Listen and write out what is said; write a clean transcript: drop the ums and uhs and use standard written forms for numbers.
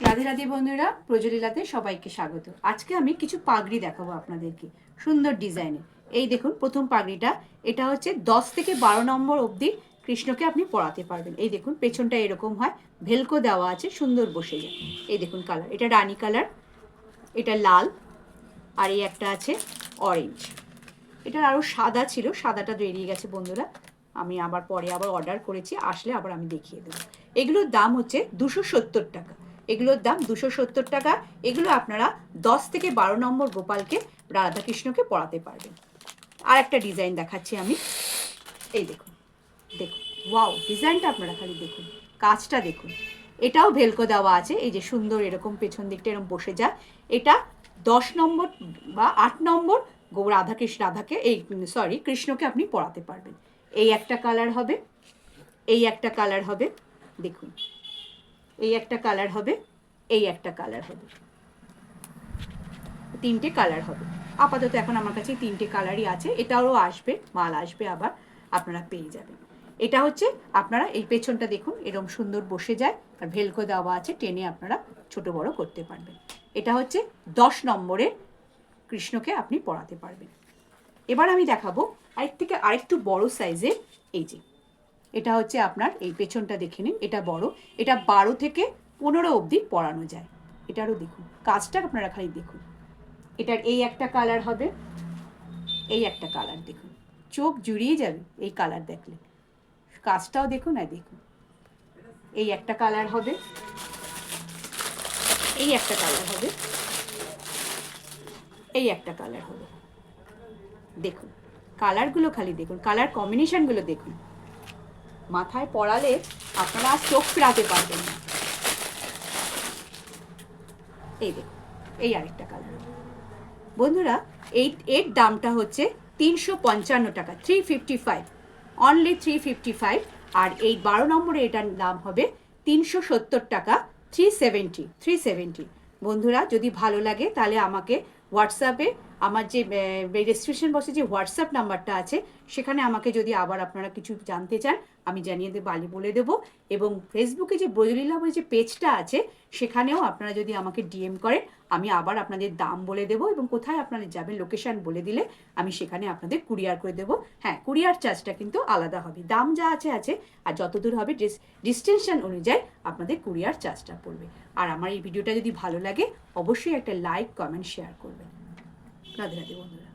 রাধে রাধে বন্ধুরা, প্রজলীলাতে সবাইকে স্বাগত। আজকে আমি কিছু পাগড়ি দেখাবো আপনাদেরকে সুন্দর ডিজাইনে। এই দেখুন প্রথম পাগড়িটা, এটা হচ্ছে 10 থেকে 12 নম্বর অবধি কৃষ্ণকে আপনি পরাতে পারবেন। এই দেখুন পেছনটা এরকম হয়, ভেলকো দেওয়া আছে, সুন্দর বসে যায়। এই দেখুন কালার, এটা রানী কালার, এটা লাল, আর এই একটা আছে অরেঞ্জ। এটার আরও সাদা ছিল, সাদাটা বেরিয়ে গেছে বন্ধুরা, আমি আবার পরে অর্ডার করেছি, আসলে আবার আমি দেখিয়ে দেবো। এগুলোর দাম হচ্ছে 270 টাকা। এগুলোর দাম 270 টাকা। এগুলো আপনারা 10 থেকে 12 নম্বর গোপালকে, রাধাকৃষ্ণকে পরাতে পারবেন। আর একটা ডিজাইন দেখাচ্ছি আমি। এই দেখুন, দেখুন, ওয়াও, ডিজাইনটা আপনারা খালি দেখুন, কাজটা দেখুন। এটাও ভেলকো দেওয়া আছে, এই যে সুন্দর এরকম পেছন দিকটা এরকম বসে যায়। এটা 10 নম্বর বা 8 নম্বর রাধাকে কৃষ্ণকে আপনি পরাতে পারবেন। এই একটা কালার হবে, এই একটা কালার হবে, দেখুন, এই একটা কালার হবে, এই একটা কালার হবে, তিনটে কালার হবে। আপাতত এখন আমার কাছে তিনটে কালারই আছে, এটাও আসবে, মাল আসবে, আবার আপনারা পেয়ে যাবেন। এটা হচ্ছে আপনারা এই পেছনটা দেখুন এরকম সুন্দর বসে যায়, আর ভেলকো দেওয়া আছে, টেনে আপনারা ছোট বড় করতে পারবেন। এটা হচ্ছে 10 নম্বরের কৃষ্ণকে আপনি পরাতে পারবেন। এবার আমি দেখাবো আরেকটু বড় সাইজের। এই যে এটা হচ্ছে আপনার, এই পেছনটা দেখে নিন, এটা বড়, এটা 12 থেকে 15 অবধি পরানো যায়। এটারও দেখুন কাজটা আপনারা খালি দেখুন। এটার এই একটা কালার হবে, এই একটা কালার দেখুন, চোখ জুড়িয়ে যাবে এই কালার দেখলে। কাজটাও দেখুন, আর দেখুন, এই একটা কালার হবে, এই একটা কালার হবে, এই একটা কালার হবে। দেখুন কালারগুলো খালি দেখুন, কালার কম্বিনেশনগুলো দেখুন। মাথায় পরালে আপনারা আর চোখ ফেরাতে পারবেন না। এই দেখুন, এই আরেকটা কালার। বন্ধুরা, এর দামটা হচ্ছে 355 টাকা, 355, অনলি 355। আর এই 12 নম্বরে এটার দাম হবে 370 টাকা, 370। বন্ধুরা, যদি ভালো লাগে তাহলে আমাকে হোয়াটসঅ্যাপে, আমার যে রেজিস্ট্রেশন বক্সে যে হোয়াটসঅ্যাপ নাম্বারটা আছে, সেখানে আমাকে যদি আবার আপনারা কিছু জানতে চান, আমি জানিয়ে দেবো, বলে দেবো। এবং ফেসবুকে যে ব্রজলীলা বলে যে পেজটা আছে, সেখানেও আপনারা যদি আমাকে ডিএম করেন, আমি আবার আপনাদের দাম বলে দেবো, এবং কোথায় আপনারা যাবেন লোকেশান বলে দিলে আমি সেখানে আপনাদের কুরিয়ার করে দেবো। হ্যাঁ, কুরিয়ার চার্জটা কিন্তু আলাদা হবে, দাম যা আছে আছে, আর যত দূর হবে ডিস্টেনশন অনুযায়ী আপনাদের কুরিয়ার চার্জটা পড়বে। আর আমার এই ভিডিওটা যদি ভালো লাগে, অবশ্যই একটা লাইক, কমেন্ট, শেয়ার করবেন। রাধে রাধে বন্ধুরা।